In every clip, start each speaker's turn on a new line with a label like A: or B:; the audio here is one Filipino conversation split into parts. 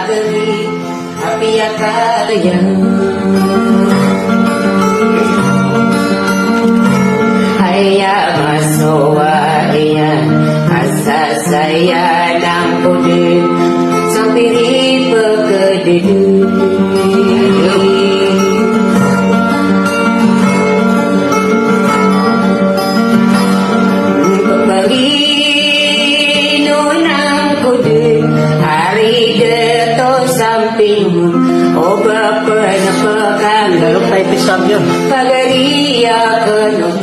A: pagari api akalayan Haya masowa iyan asasaya ng pudin sampai pagkadidu O bapa na pegang
B: Lalo pa episode yun.
A: Pagaria kenung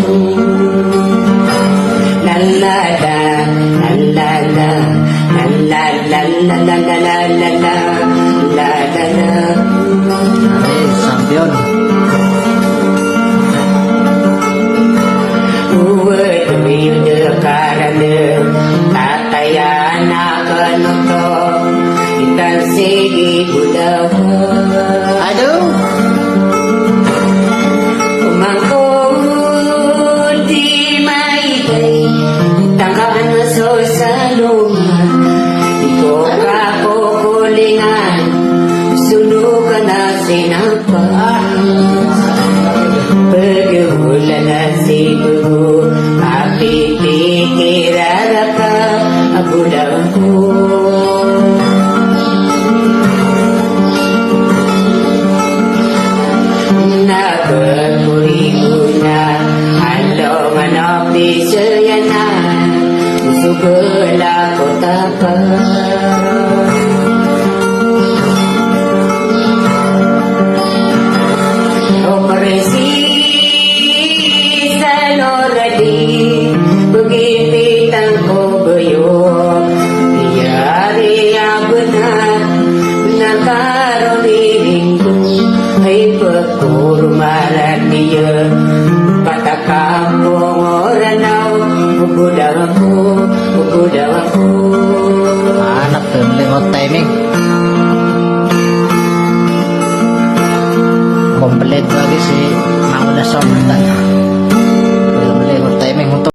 A: Lalala Lalala Lalala Lalala Lalala
B: Ay, sampion.
A: Uwe tuyo karana Tatayana kenung Ikan segi budawa
B: Aduh.
A: Kumangkong di maigay Tangkaan maso sa luma Di ko kakukulingan Sunugan na sinapa Paghulan na si buhu Api pikirara ka Abulang ko Berpuri-puna Halo manok di seyanan Sugelah kota Operasi Saloradi Begitu tangko beyok Biari yang benar Benar karo diriku Hai pekur marat dia Kata kampung orang nau Bubudawaku
B: Anak tuh, lewat timing. Komplit lagi si Mauna Somertan.